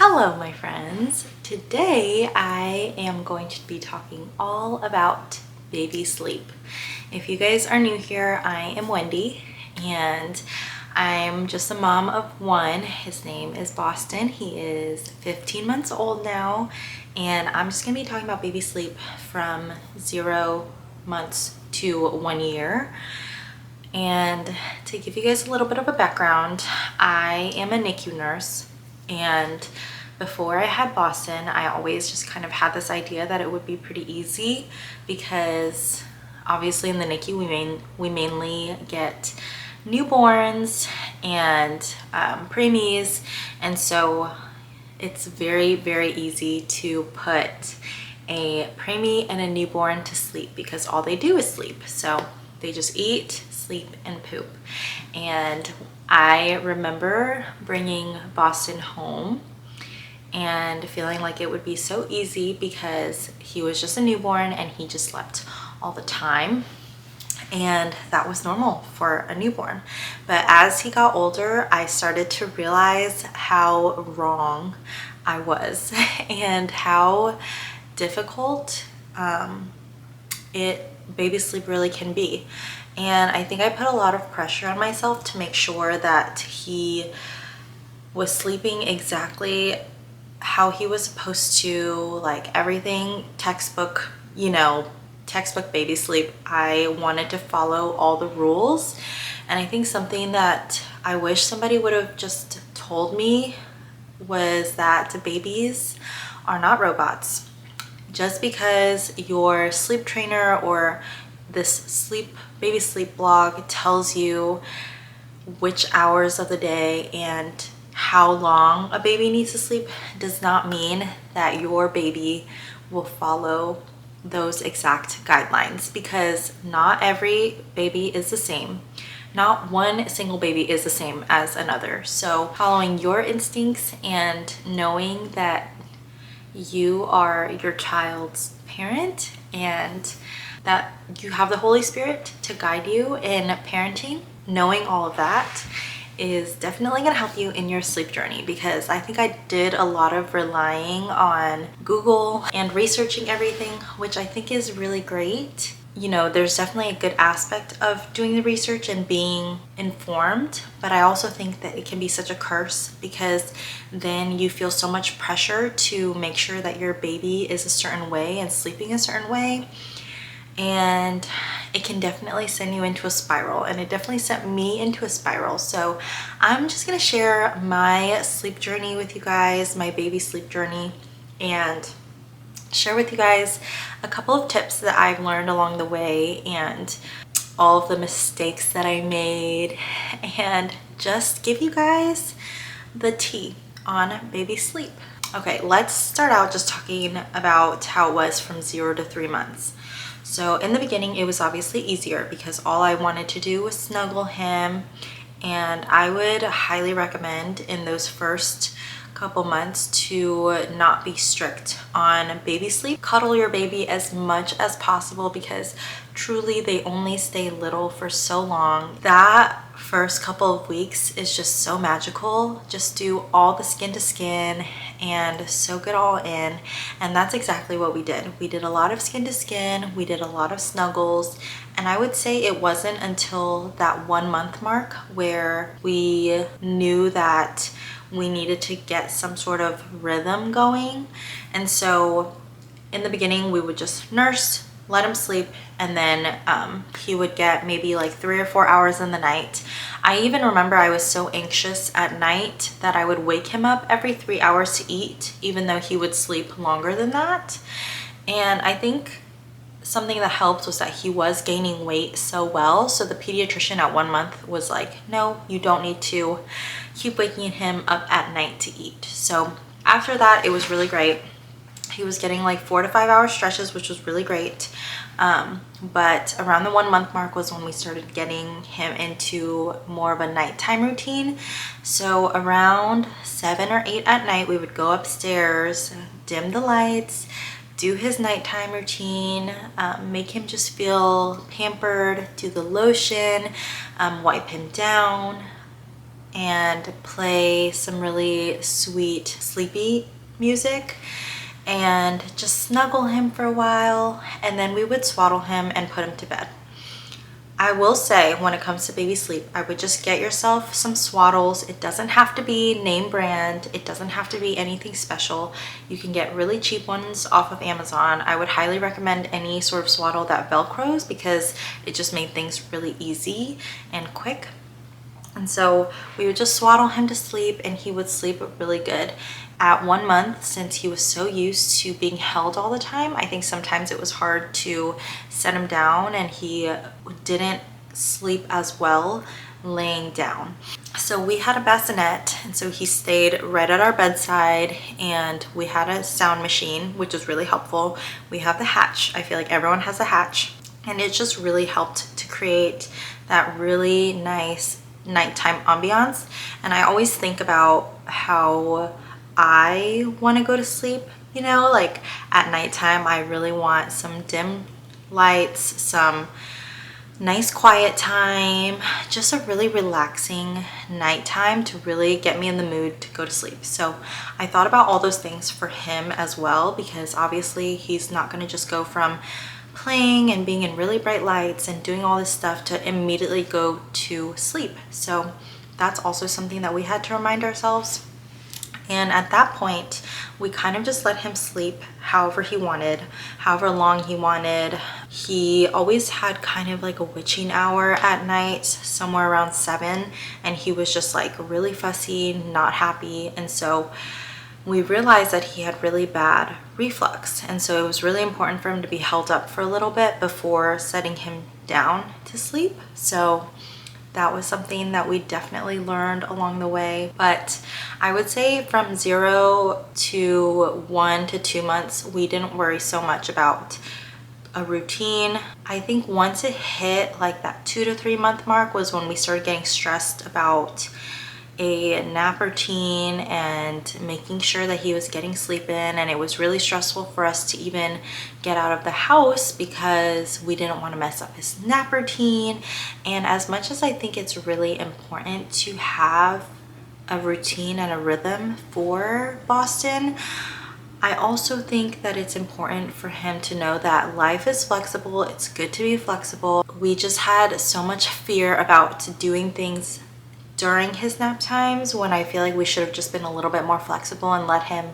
Hello, my friends. Today I am going to be talking all about baby sleep. If you guys are new here, I am Wendy and I'm just a mom of one. His name is Boston. He is 15 months old now, and I'm just going to be talking about baby sleep from 0 months to 1 year. And to give you guys a little bit of a background, I am a NICU nurse, and before I had Boston, I always just kind of had this idea that it would be pretty easy because obviously in the NICU we mainly get newborns and preemies, and so it's very easy to put a preemie and a newborn to sleep because all they do is sleep. So they just eat, sleep, and poop. And I remember bringing Boston home and feeling like it would be so easy because he was just a newborn and he just slept all the time. And that was normal for a newborn. But as he got older, I started to realize how wrong I was and how difficult baby sleep really can be. And I think I put a lot of pressure on myself to make sure that he was sleeping exactly how he was supposed to, like everything textbook, textbook baby sleep. I wanted to follow all the rules. And I think something that I wish somebody would have just told me was that babies are not robots. Just because your sleep trainer or this baby sleep blog tells you which hours of the day and how long a baby needs to sleep does not mean that your baby will follow those exact guidelines, because not every baby is the same. Not one single baby is the same as another. So following your instincts and knowing that you are your child's parent and that you have the Holy Spirit to guide you in parenting, knowing all of that is definitely going to help you in your sleep journey, because I think I did a lot of relying on Google and researching everything, which I think is really great. There's definitely a good aspect of doing the research and being informed, but I also think that it can be such a curse because then you feel so much pressure to make sure that your baby is a certain way and sleeping a certain way. And it can definitely send you into a spiral, and it definitely sent me into a spiral. So I'm just gonna share my sleep journey with you guys, my baby sleep journey, and share with you guys a couple of tips that I've learned along the way and all of the mistakes that I made, and just give you guys the tea on baby sleep. Okay, let's start out just talking about how it was from 0 to 3 months. So in the beginning, it was obviously easier because all I wanted to do was snuggle him, and I would highly recommend in those first couple months to not be strict on baby sleep. Cuddle your baby as much as possible because truly they only stay little for so long. That first couple of weeks is just so magical. Just do all the skin to skin and soak it all in, and that's exactly what we did. We did a lot of skin to skin, we did a lot of snuggles, and I would say it wasn't until that 1 month mark where we knew that we needed to get some sort of rhythm going. And so in the beginning we would just nurse, let him sleep, and then he would get maybe like 3 or 4 hours in the night. I even remember I was so anxious at night that I would wake him up every 3 hours to eat, even though he would sleep longer than that. And I think something that helped was that he was gaining weight so well. So the pediatrician at 1 month was like, no, you don't need to keep waking him up at night to eat. So after that, it was really great. He was getting like 4 to 5 hour stretches, which was really great. But around the 1 month mark was when we started getting him into more of a nighttime routine. So around 7 or 8 at night, we would go upstairs, dim the lights, do his nighttime routine, make him just feel pampered, do the lotion, wipe him down, and play some really sweet, sleepy music and just snuggle him for a while, and then we would swaddle him and put him to bed. I will say, when it comes to baby sleep, I would just get yourself some Swaddles. It doesn't have to be name brand. It doesn't have to be anything special. You can get really cheap ones off of Amazon. I would highly recommend any sort of swaddle that Velcros, because it just made things really easy and quick. And so we would just swaddle him to sleep, and he would sleep really good. At 1 month, since he was so used to being held all the time, I think sometimes it was hard to set him down, and he didn't sleep as well laying down. So we had a bassinet, and so he stayed right at our bedside, and we had a sound machine, which was really helpful. We have the hatch. I feel like everyone has a hatch, and it just really helped to create that really nice nighttime ambiance. And I always think about how I want to go to sleep, you know, like at nighttime I really want some dim lights, some nice quiet time, just a really relaxing nighttime to really get me in the mood to go to sleep. So I thought about all those things for him as well, because obviously he's not going to just go from playing and being in really bright lights and doing all this stuff to immediately go to sleep. So that's also something that we had to remind ourselves. And at that point, we kind of just let him sleep however he wanted, however long he wanted. He always had kind of like a witching hour at night, somewhere around 7, and he was just like really fussy, not happy. And so we realized that he had really bad reflux. And so it was really important for him to be held up for a little bit before setting him down to sleep. So that was something that we definitely learned along the way. But I would say from 0 to 1 to 2 months, we didn't worry so much about a routine. I think once it hit like that 2 to 3 month mark was when we started getting stressed about a nap routine and making sure that he was getting sleep in, and it was really stressful for us to even get out of the house because we didn't want to mess up his nap routine. And as much as I think it's really important to have a routine and a rhythm for Boston, I also think that it's important for him to know that life is flexible. It's good to be flexible. We just had so much fear about doing things during his nap times, when I feel like we should have just been a little bit more flexible and let him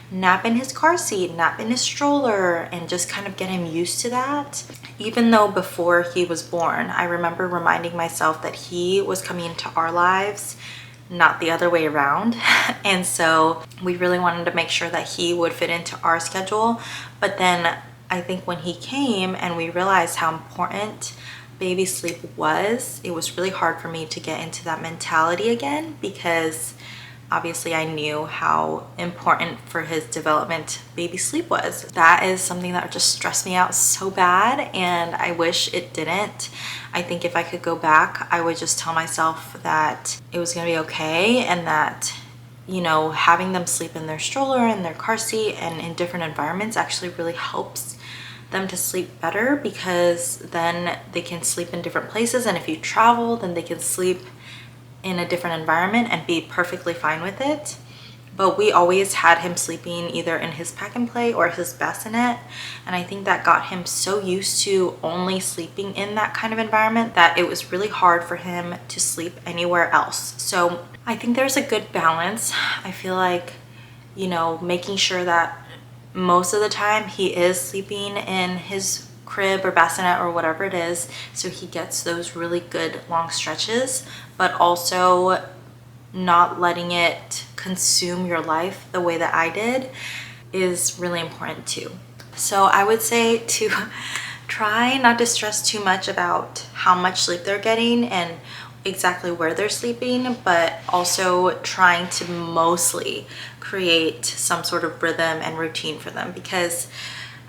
nap in his car seat, nap in his stroller, and just kind of get him used to that. Even though before he was born, I remember reminding myself that he was coming into our lives, not the other way around. And so we really wanted to make sure that he would fit into our schedule. But then I think when he came and we realized how important baby sleep was, it was really hard for me to get into that mentality again, because obviously I knew how important for his development baby sleep was. That is something that just stressed me out so bad, and I wish it didn't. I think if I could go back, I would just tell myself that it was gonna be okay, and that, you know, having them sleep in their stroller and their car seat and in different environments actually really helps them to sleep better, because then they can sleep in different places, and if you travel, then they can sleep in a different environment and be perfectly fine with it. But we always had him sleeping either in his pack and play or his bassinet, and I think that got him so used to only sleeping in that kind of environment that it was really hard for him to sleep anywhere else. So I think there's a good balance. I feel like, you know, making sure that most of the time he is sleeping in his crib or bassinet or whatever it is, so he gets those really good long stretches, but also not letting it consume your life the way that I did is really important too. So I would say to try not to stress too much about how much sleep they're getting and exactly where they're sleeping, but also trying to mostly create some sort of rhythm and routine for them, because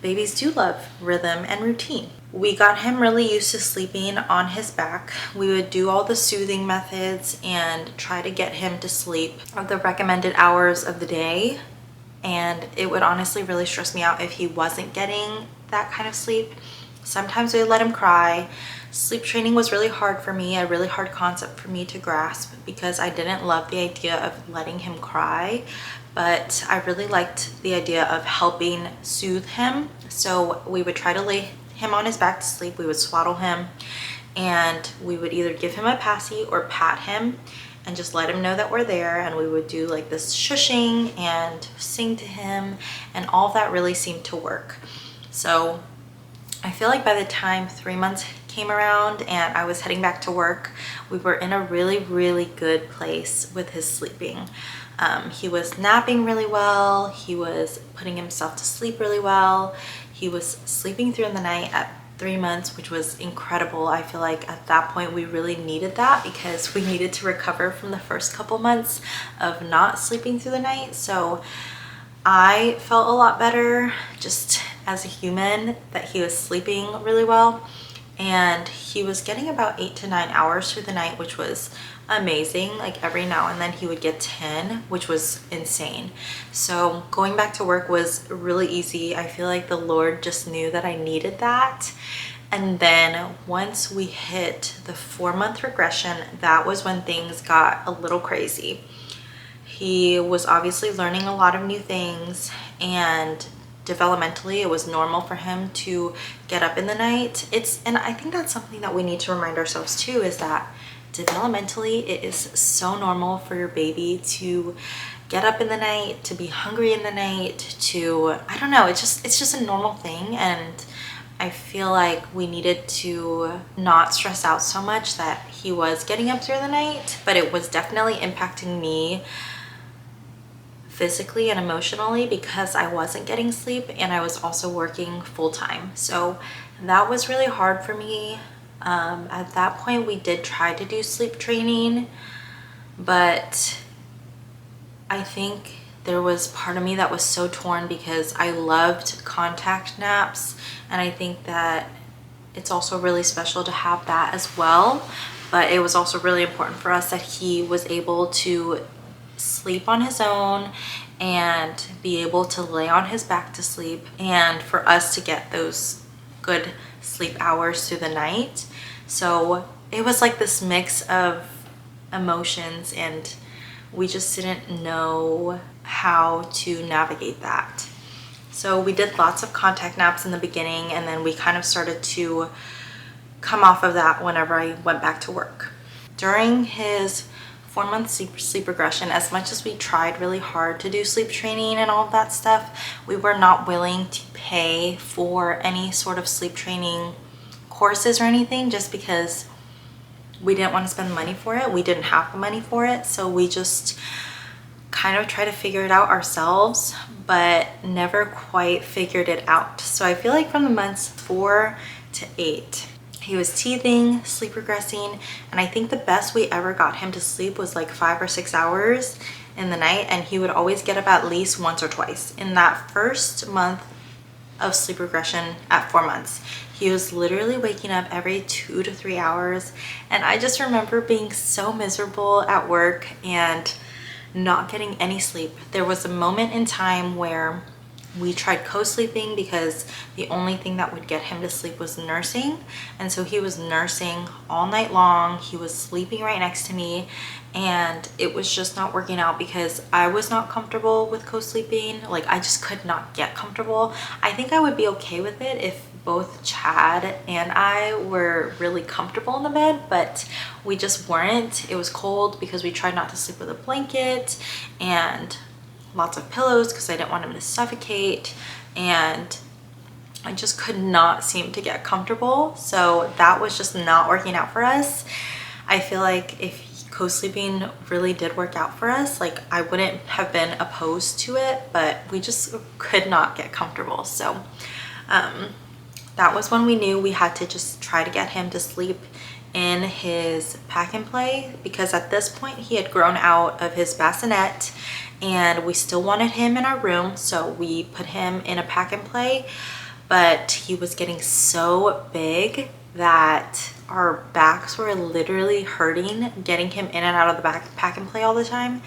babies do love rhythm and routine. We got him really used to sleeping on his back. We would do all the soothing methods and try to get him to sleep the recommended hours of the day, and it would honestly really stress me out if he wasn't getting that kind of sleep. Sometimes we would let him cry. Sleep training was really hard for me, a really hard concept for me to grasp because I didn't love the idea of letting him cry, but I really liked the idea of helping soothe him. So we would try to lay him on his back to sleep. We would swaddle him, and we would either give him a passy or pat him and just let him know that we're there. And we would do like this shushing and sing to him, and all of that really seemed to work. So I feel like by the time 3 months came around and I was heading back to work, we were in a really good place with his sleeping. He was napping really well. He was putting himself to sleep really well. He was sleeping through the night at 3 months, which was incredible. I feel like at that point we really needed that because we needed to recover from the first couple months of not sleeping through the night. So I felt a lot better just as a human that he was sleeping really well, and he was getting about 8 to 9 hours through the night, which was amazing. Like every now and then he would get 10, which was insane. So going back to work was really easy. I feel like the Lord just knew that I needed that. And then once we hit the 4-month regression, that was when things got a little crazy. He was obviously learning a lot of new things, and developmentally it was normal for him to get up in the night. And I think that's something that we need to remind ourselves too, is that developmentally it is so normal for your baby to get up in the night, to be hungry in the night, to, I don't know, it's just a normal thing. And I feel like we needed to not stress out so much that he was getting up through the night, but it was definitely impacting me physically and emotionally because I wasn't getting sleep and I was also working full-time. So that was really hard for me. At that point we did try to do sleep training, but I think there was part of me that was so torn because I loved contact naps, and I think that it's also really special to have that as well. But it was also really important for us that he was able to sleep on his own and be able to lay on his back to sleep, and for us to get those good sleep hours through the night. So it was like this mix of emotions, and we just didn't know how to navigate that. So we did lots of contact naps in the beginning, and then we kind of started to come off of that whenever I went back to work. During his 4-month sleep regression, as much as we tried really hard to do sleep training and all of that stuff, we were not willing to pay for any sort of sleep training courses or anything, just because we didn't want to spend money for it. We didn't have the money for it, so we just kind of tried to figure it out ourselves, but never quite figured it out. So I feel like from the months 4 to 8, he was teething, sleep regressing, and I think the best we ever got him to sleep was like 5 or 6 hours in the night, and he would always get up at least once or twice. In that first month of sleep regression at 4 months, he was literally waking up every 2 to 3 hours, and I just remember being so miserable at work and not getting any sleep. There was a moment in time where we tried co-sleeping because the only thing that would get him to sleep was nursing, and so he was nursing all night long. He was sleeping right next to me, and it was just not working out because I was not comfortable with co-sleeping. Like, I just could not get comfortable. I think I would be okay with it if both Chad and I were really comfortable in the bed, but we just weren't. It was cold because we tried not to sleep with a blanket and lots of pillows because I didn't want him to suffocate, and I just could not seem to get comfortable. So that was just not working out for us. I feel like if co-sleeping really did work out for us, like, I wouldn't have been opposed to it, but we just could not get comfortable. So that was when we knew we had to just try to get him to sleep in his pack and play, because at this point he had grown out of his bassinet and we still wanted him in our room, so we put him in a pack and play. But he was getting so big that our backs were literally hurting getting him in and out of the pack and play all the time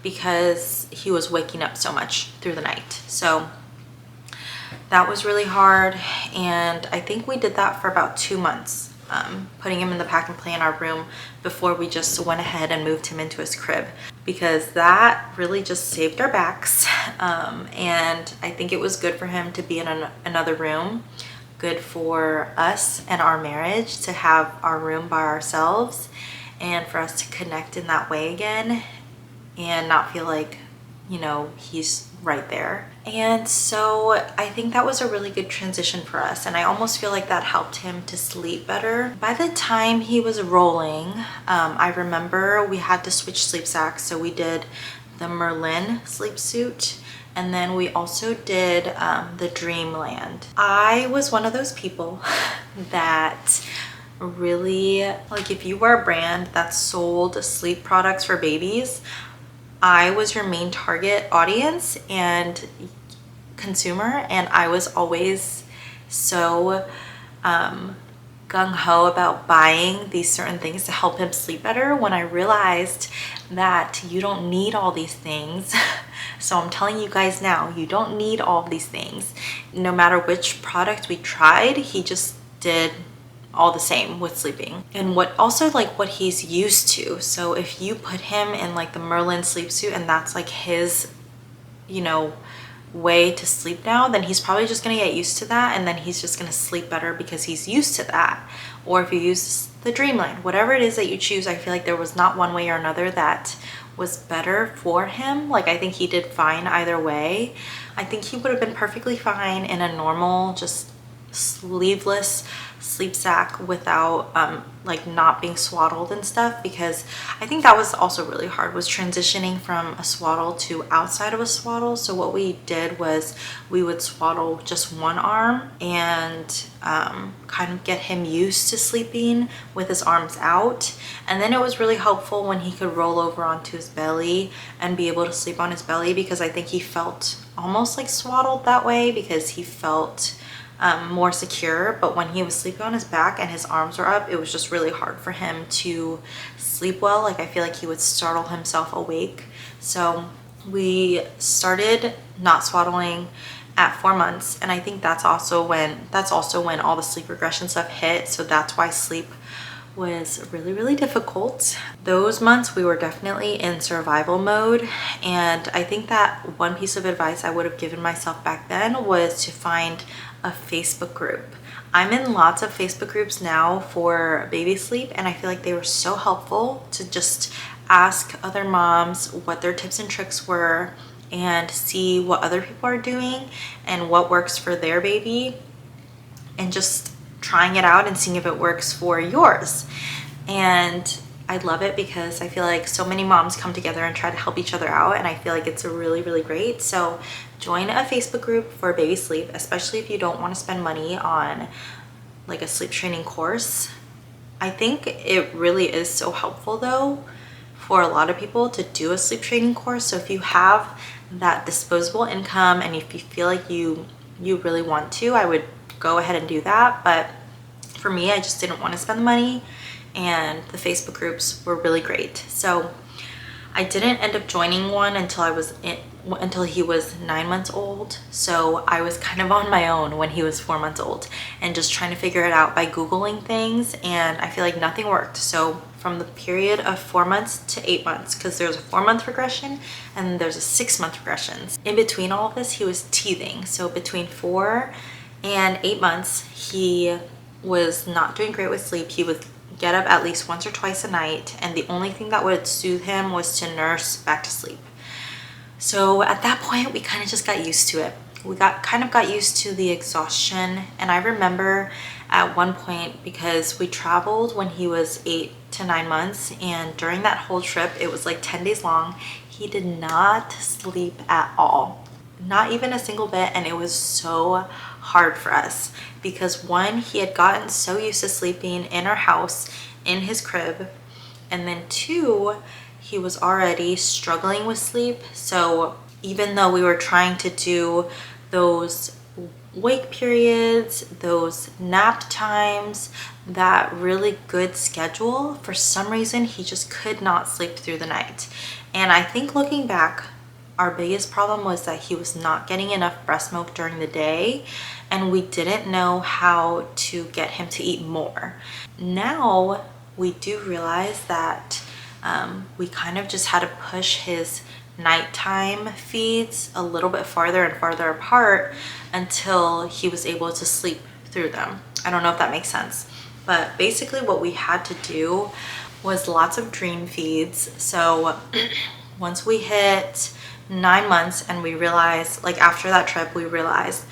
because he was waking up so much through the night. So that was really hard. And I think we did that for about 2 months, putting him in the pack and play in our room before we just went ahead and moved him into his crib, because that really just saved our backs. And I think it was good for him to be in another room, good for us and our marriage to have our room by ourselves, and for us to connect in that way again and not feel like, you know, he's right there. And so I think that was a really good transition for us, and I almost feel like that helped him to sleep better. By the time he was rolling, I remember we had to switch sleep sacks, so we did the Merlin sleep suit, and then we also did the Dreamland. I was one of those people that really, like, if you were a brand that sold sleep products for babies, I was your main target audience and consumer, and I was always so gung-ho about buying these certain things to help him sleep better, when I realized that you don't need all these things. So I'm telling you guys now, you don't need all of these things. No matter which product we tried, he just did all the same with sleeping, and what he's used to. So if you put him in like the Merlin sleep suit and that's like his, you know, way to sleep now, then he's probably just gonna get used to that, and then he's just gonna sleep better because he's used to that. Or if you use the Dreamland, whatever it is that you choose, I feel like there was not one way or another that was better for him. Like, I think he did fine either way. I think he would have been perfectly fine in a normal, just sleeveless sleep sack without like not being swaddled and stuff, because I think that was also really hard, was transitioning from a swaddle to outside of a swaddle. So what we did was we would swaddle just one arm and kind of get him used to sleeping with his arms out, and then it was really helpful when he could roll over onto his belly and be able to sleep on his belly, because I think he felt almost like swaddled that way because he felt more secure. But when he was sleeping on his back and his arms were up, it was just really hard for him to sleep well. Like, I feel like he would startle himself awake. So we started not swaddling at 4 months, and I think that's also when all the sleep regression stuff hit. So that's why sleep was really difficult. Those months we were definitely in survival mode, and I think that one piece of advice I would have given myself back then was to find a Facebook group. I'm in lots of Facebook groups now for baby sleep, and I feel like they were so helpful to just ask other moms what their tips and tricks were and see what other people are doing and what works for their baby, and just trying it out and seeing if it works for yours. And I love it because I feel like so many moms come together and try to help each other out, and I feel like it's really great. So join a Facebook group for baby sleep, especially if you don't want to spend money on like a sleep training course. I think it really is so helpful though for a lot of people to do a sleep training course. So if you have that disposable income and if you feel like you really want to, I would go ahead and do that. But for me, I just didn't want to spend the money, and the Facebook groups were really great. So I didn't end up joining one until he was 9 months old. So I was kind of on my own when he was 4 months old and just trying to figure it out by Googling things, and I feel like nothing worked. So from the period of 4 months to 8 months, because there's a 4-month regression and there's a 6-month regression. In between all of this, he was teething. So between 4 and 8 months, he was not doing great with sleep. He would get up at least once or twice a night, and the only thing that would soothe him was to nurse back to sleep. So at that point, we kind of just got used to it. We kind of got used to the exhaustion. And I remember at one point, because we traveled when he was 8 to 9 months, and during that whole trip, it was like 10 days long, he did not sleep at all, not even a single bit. And it was so hard for us because, one, he had gotten so used to sleeping in our house in his crib, and then 2, he was already struggling with sleep. So even though we were trying to do those wake periods, those nap times, that really good schedule, for some reason he just could not sleep through the night. And I think looking back, our biggest problem was that he was not getting enough breast milk during the day, and we didn't know how to get him to eat more. Now we do realize that we kind of just had to push his nighttime feeds a little bit farther and farther apart until he was able to sleep through them. I don't know if that makes sense, but basically what we had to do was lots of dream feeds. So once we hit 9 months and we realized, like after that trip, we realized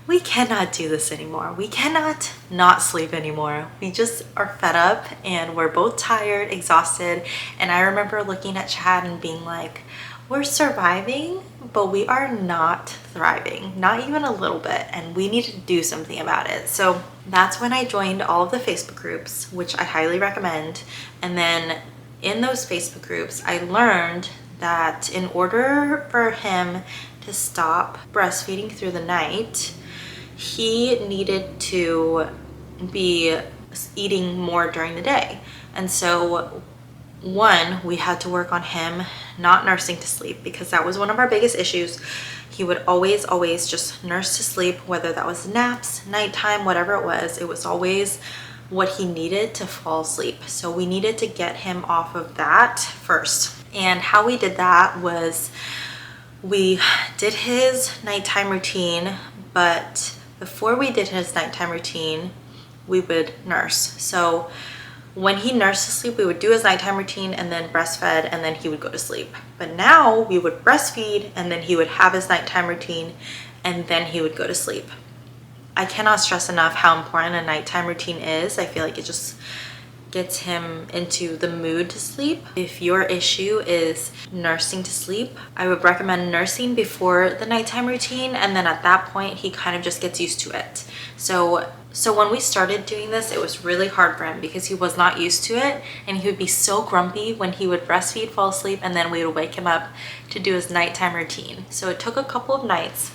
we cannot do this anymore. We cannot not sleep anymore. We just are fed up and we're both tired, exhausted. And I remember looking at Chad and being like, we're surviving, but we are not thriving, not even a little bit, and we need to do something about it. So that's when I joined all of the Facebook groups, which I highly recommend. And then in those Facebook groups, I learned that in order for him to stop breastfeeding through the night, he needed to be eating more during the day. And so one, we had to work on him not nursing to sleep, because that was one of our biggest issues. He would always just nurse to sleep, whether that was naps, nighttime, whatever it was always what he needed to fall asleep. So we needed to get him off of that first. And how we did that was we did his nighttime routine, but before we did his nighttime routine, we would nurse. So when he nursed to sleep, we would do his nighttime routine and then breastfed, and then he would go to sleep. But now we would breastfeed and then he would have his nighttime routine and then he would go to sleep. I cannot stress enough how important a nighttime routine is. I feel like it just gets him into the mood to sleep. If your issue is nursing to sleep, I would recommend nursing before the nighttime routine, and then at that point he kind of just gets used to it. So when we started doing this, it was really hard for him because he was not used to it, and he would be so grumpy when he would breastfeed, fall asleep, and then we would wake him up to do his nighttime routine. So it took a couple of nights.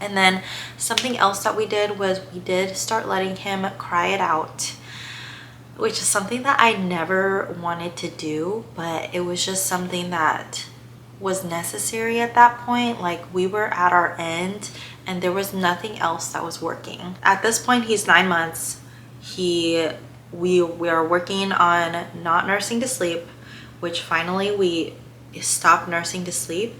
And then something else that we did was we did start letting him cry it out, which is something that I never wanted to do, but it was just something that was necessary at that point. Like, we were at our end and there was nothing else that was working. At this point, he's 9 months. We are working on not nursing to sleep, which finally we stopped nursing to sleep,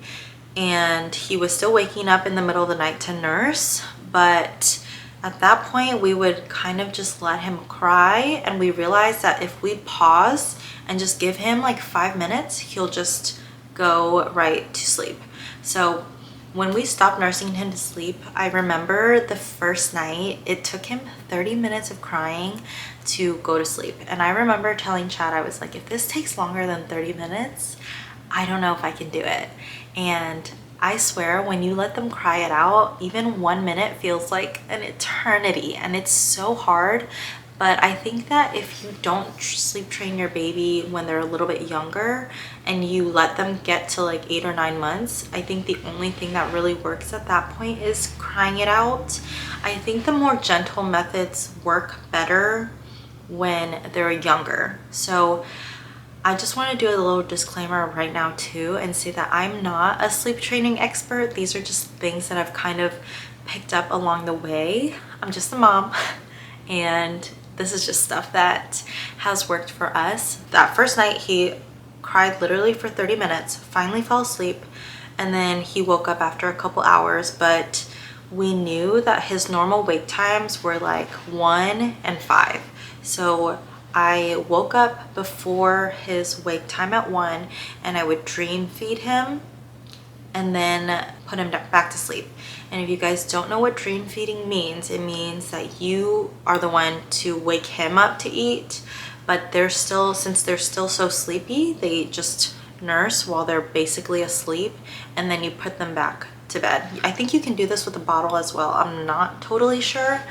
and he was still waking up in the middle of the night to nurse. But at that point, we would kind of just let him cry, and we realized that if we pause and just give him like 5 minutes, he'll just go right to sleep. So when we stopped nursing him to sleep, I remember the first night, it took him 30 minutes of crying to go to sleep. And I remember telling Chad, I was like, if this takes longer than 30 minutes, I don't know if I can do it. And I swear, when you let them cry it out, even 1 minute feels like an eternity, and it's so hard. But I think that if you don't sleep train your baby when they're a little bit younger and you let them get to like 8 or 9 months, I think the only thing that really works at that point is crying it out. I think the more gentle methods work better when they're younger. So I just want to do a little disclaimer right now too, and say that I'm not a sleep training expert. These are just things that I've kind of picked up along the way. I'm just a mom, and this is just stuff that has worked for us. That first night, he cried literally for 30 minutes, finally fell asleep, and then he woke up after a couple hours. But we knew that his normal wake times were like 1 and 5. So I woke up before his wake time at 1, and I would dream feed him and then put him back to sleep. And if you guys don't know what dream feeding means, it means that you are the one to wake him up to eat, but since they're still so sleepy, they just nurse while they're basically asleep, and then you put them back to bed. I think you can do this with a bottle as well. I'm not totally sure.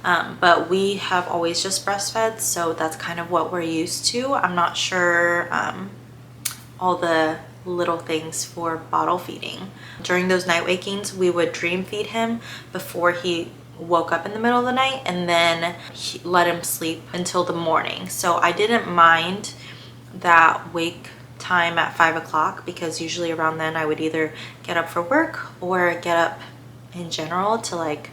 But we have always just breastfed, so that's kind of what we're used to. I'm not sure all the little things for bottle feeding. During those night wakings, we would dream feed him before he woke up in the middle of the night, and then let him sleep until the morning. So I didn't mind that wake time at 5 o'clock, because usually around then I would either get up for work or get up in general to like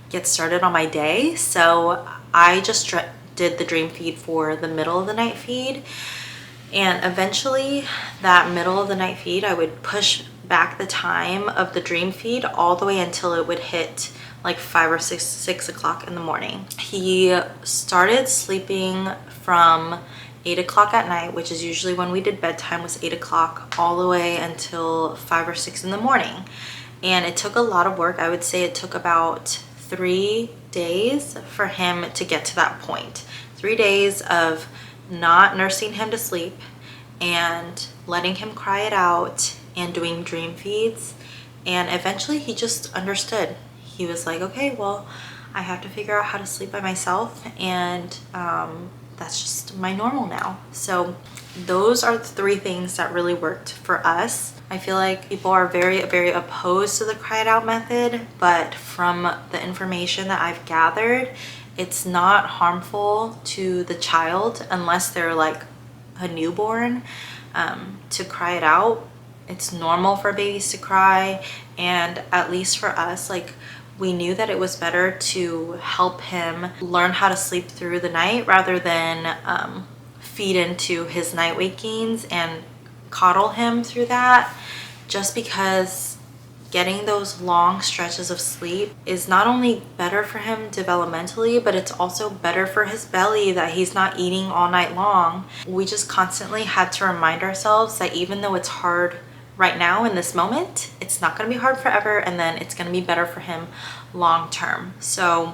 get started on my day. So I just did the dream feed for the middle of the night feed, and eventually that middle of the night feed I would push back the time of the dream feed all the way until it would hit like 5 or 6 o'clock in the morning. He started sleeping from 8 o'clock at night, which is usually when we did bedtime, was 8 o'clock, all the way until 5 or 6 in the morning. And it took a lot of work. I would say it took about 3 days for him to get to that point. 3 days of not nursing him to sleep and letting him cry it out and doing dream feeds. And eventually he just understood. He was like, okay, well, I have to figure out how to sleep by myself, and that's just my normal now. So those are the 3 things that really worked for us. I feel like people are very, very opposed to the cry it out method, but from the information that I've gathered, it's not harmful to the child unless they're like a newborn, to cry it out. It's normal for babies to cry, and at least for us, like, we knew that it was better to help him learn how to sleep through the night rather than feed into his night wakings and coddle him through that, just because getting those long stretches of sleep is not only better for him developmentally, but it's also better for his belly, that he's not eating all night long. We just constantly had to remind ourselves that even though it's hard right now in this moment, it's not going to be hard forever, and then it's going to be better for him long term. So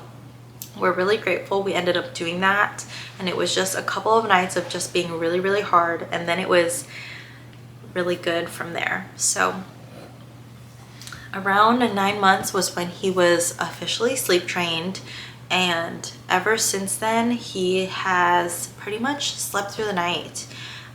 we're really grateful we ended up doing that, and it was just a couple of nights of just being really, really hard, and then it was really good from there. So around 9 months was when he was officially sleep trained, and ever since then he has pretty much slept through the night.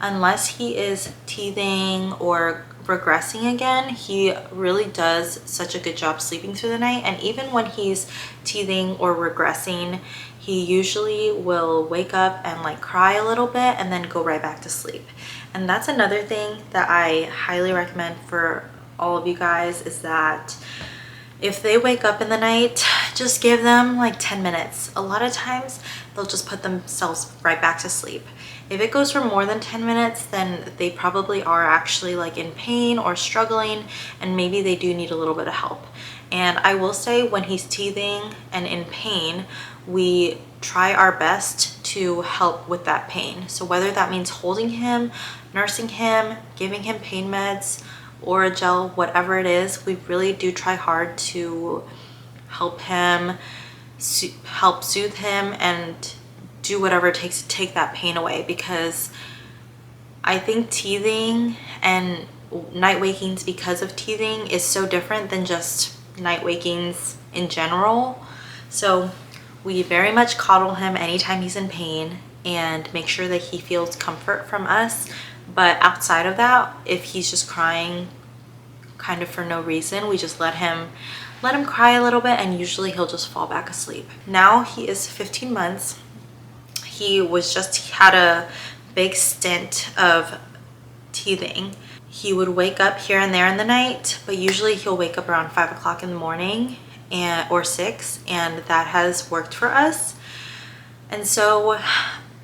Unless he is teething or regressing again, he really does such a good job sleeping through the night. And even when he's teething or regressing, he usually will wake up and like cry a little bit and then go right back to sleep. And that's another thing that I highly recommend for all of you guys, is that if they wake up in the night, just give them like 10 minutes. A lot of times they'll just put themselves right back to sleep. If it goes for more than 10 minutes, then they probably are actually like in pain or struggling, and maybe they do need a little bit of help. And I will say, when he's teething and in pain, we try our best to help with that pain. So whether that means holding him, nursing him, giving him pain meds or a gel, whatever it is, we really do try hard to help him, help soothe him, and do whatever it takes to take that pain away. Because I think teething and night wakings because of teething is so different than just night wakings in general. So we very much coddle him anytime he's in pain and make sure that he feels comfort from us. But outside of that, if he's just crying kind of for no reason, we just let him cry a little bit, and usually he'll just fall back asleep. Now he is 15 months. He had a big stint of teething. He would wake up here and there in the night, but usually he'll wake up around 5 o'clock in the morning or 6, and that has worked for us. And so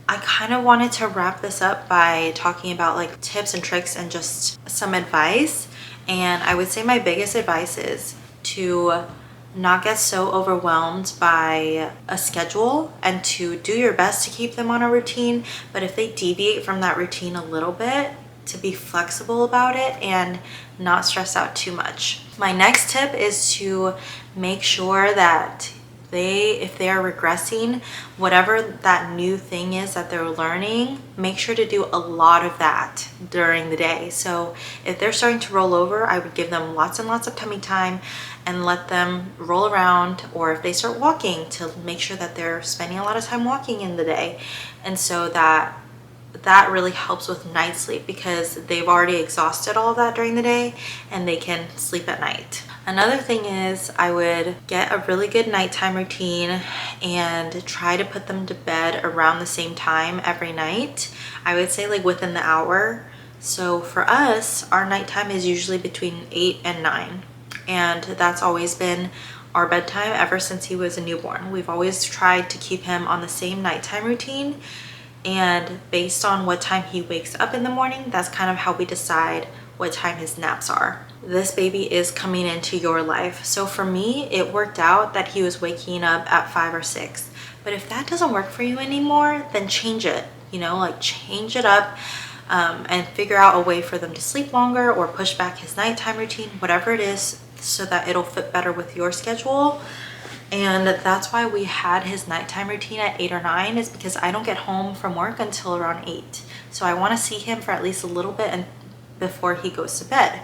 I kind of wanted to wrap this up by talking about like tips and tricks and just some advice. And I would say my biggest advice is to not get so overwhelmed by a schedule, and to do your best to keep them on a routine. But if they deviate from that routine a little bit, to be flexible about it and not stress out too much. My next tip is to make sure that if they are regressing, whatever that new thing is that they're learning, make sure to do a lot of that during the day. So if they're starting to roll over, I would give them lots and lots of tummy time and let them roll around. Or if they start walking, to make sure that they're spending a lot of time walking in the day. And so that really helps with night sleep, because they've already exhausted all of that during the day and they can sleep at night. Another thing is, I would get a really good nighttime routine and try to put them to bed around the same time every night. I would say like within the hour. So for us, our nighttime is usually between 8 and 9. And that's always been our bedtime ever since he was a newborn. We've always tried to keep him on the same nighttime routine. And based on what time he wakes up in the morning, that's kind of how we decide what time his naps are. This baby is coming into your life. So for me, it worked out that he was waking up at 5 or 6. But if that doesn't work for you anymore, then change it, you know, like change it up. And figure out a way for them to sleep longer or push back his nighttime routine, whatever it is, so that it'll fit better with your schedule. And that's why we had his nighttime routine at 8 or 9, is because I don't get home from work until around 8. So I want to see him for at least a little bit and before he goes to bed.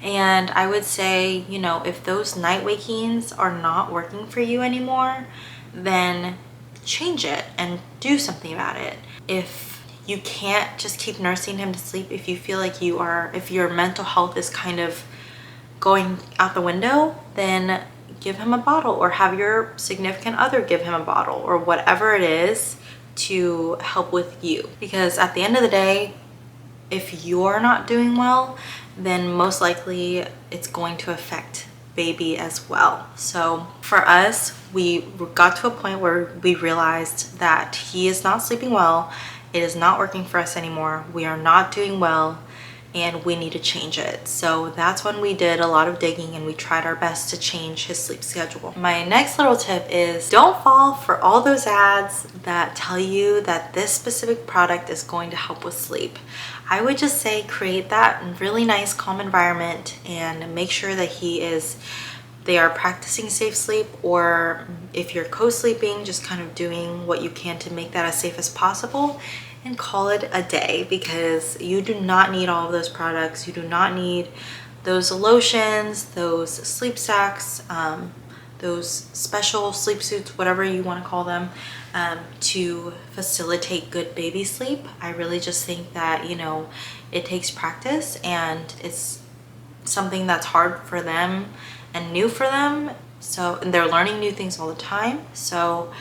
And I would say, you know, if those night wakings are not working for you anymore, then change it and do something about it. If you can't just keep nursing him to sleep, if you feel like if your mental health is kind of going out the window, then give him a bottle, or have your significant other give him a bottle, or whatever it is to help with you. Because at the end of the day, if you're not doing well, then most likely it's going to affect baby as well. So for us, we got to a point where we realized that he is not sleeping well. It is not working for us anymore. We are not doing well, and we need to change it. So that's when we did a lot of digging and we tried our best to change his sleep schedule. My next little tip is don't fall for all those ads that tell you that this specific product is going to help with sleep. I would just say create that really nice, calm environment and make sure that they are practicing safe sleep, or if you're co-sleeping, just kind of doing what you can to make that as safe as possible, and call it a day, because you do not need all of those products. You do not need those lotions, those sleep sacks, those special sleep suits, whatever you want to call them, to facilitate good baby sleep. I really just think that, you know, it takes practice, and it's something that's hard for them and new for them. So, and they're learning new things all the time. So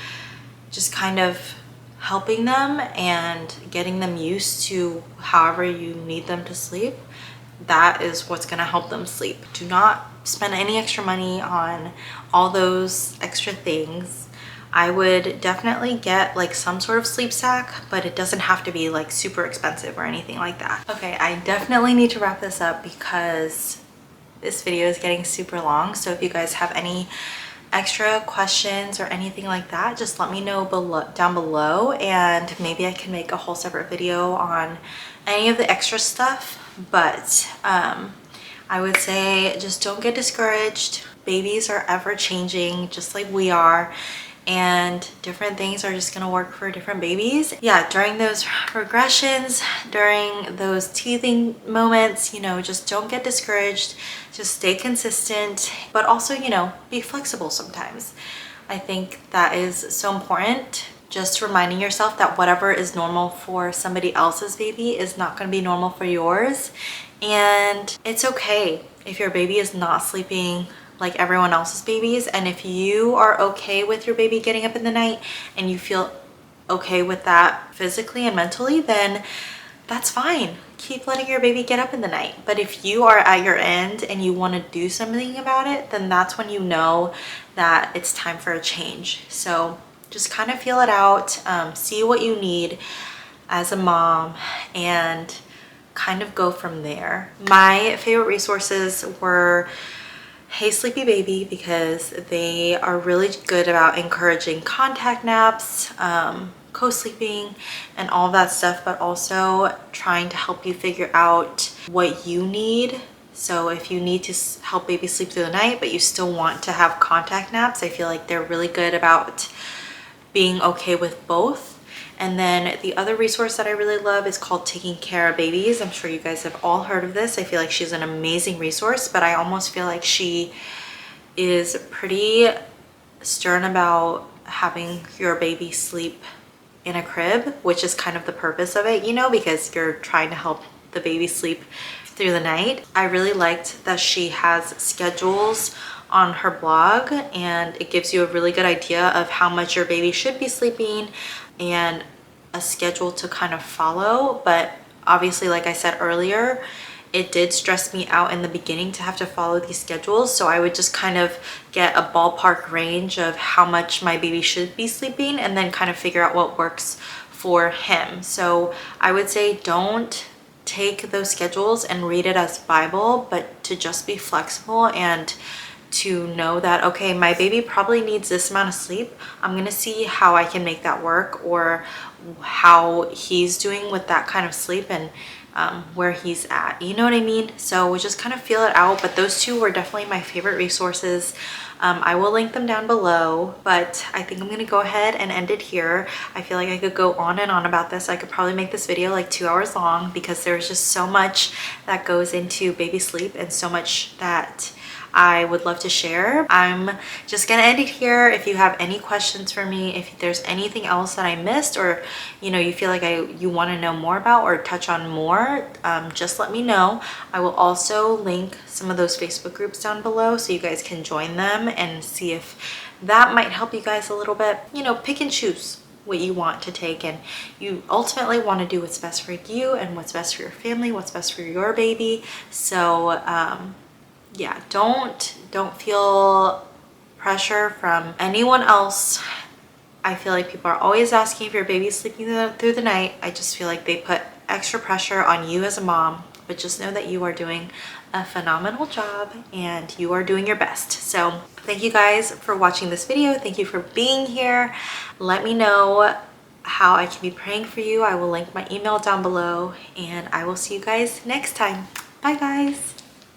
just kind of helping them and getting them used to however you need them to sleep, that is what's going to help them sleep. Do not spend any extra money on all those extra things. I would definitely get like some sort of sleep sack, but it doesn't have to be like super expensive or anything like that. Okay, I definitely need to wrap this up because this video is getting super long. So if you guys have any extra questions or anything like that, just let me know down below, and maybe I can make a whole separate video on any of the extra stuff. But I would say just don't get discouraged. Babies are ever changing, just like we are, and different things are just gonna work for different babies. Yeah, during those regressions, during those teething moments, you know, just don't get discouraged. Just stay consistent, but also, you know, be flexible sometimes. I think that is so important. Just reminding yourself that whatever is normal for somebody else's baby is not going to be normal for yours. And it's okay if your baby is not sleeping like everyone else's babies. And if you are okay with your baby getting up in the night and you feel okay with that physically and mentally, then that's fine. Keep letting your baby get up in the night. But if you are at your end and you want to do something about it, then that's when you know that it's time for a change. So just kind of feel it out, see what you need as a mom, and kind of go from there. My favorite resources were Hey Sleepy Baby, because they are really good about encouraging contact naps, co-sleeping and all that stuff, but also trying to help you figure out what you need. So if you need to help baby sleep through the night, but you still want to have contact naps, I feel like they're really good about being okay with both. And then the other resource that I really love is called Taking Care of Babies. I'm sure you guys have all heard of this. I feel like she's an amazing resource, but I almost feel like she is pretty stern about having your baby sleep in a crib, which is kind of the purpose of it, you know, because you're trying to help the baby sleep through the night. I really liked that she has schedules on her blog, and it gives you a really good idea of how much your baby should be sleeping and a schedule to kind of follow. But obviously, like I said earlier, it did stress me out in the beginning to have to follow these schedules. So I would just kind of get a ballpark range of how much my baby should be sleeping and then kind of figure out what works for him. So I would say don't take those schedules and read it as Bible, but to just be flexible and to know that, okay, my baby probably needs this amount of sleep. I'm gonna see how I can make that work, or how he's doing with that kind of sleep, and where he's at, you know what I mean? So we just kind of feel it out. But those two were definitely my favorite resources. I will link them down below, but I think I'm gonna go ahead and end it here. I feel like I could go on and on about this. I could probably make this video like 2 hours long, because there's just so much that goes into baby sleep and so much that I would love to share. I'm just gonna end it here. If you have any questions for me, if there's anything else that I missed, or you feel like you want to know more about or touch on more, just let me know. I will also link some of those Facebook groups down below so you guys can join them and see if that might help you guys a little bit. Pick and choose what you want to take, and you ultimately want to do what's best for you and what's best for your family, what's best for your baby. So yeah, don't feel pressure from anyone else. I feel like people are always asking if your baby's sleeping through the night. I just feel like they put extra pressure on you as a mom, but just know that you are doing a phenomenal job and you are doing your best. So thank you guys for watching this video. Thank you for being here. Let me know how I can be praying for you. I will link my email down below, and I will see you guys next time. Bye guys.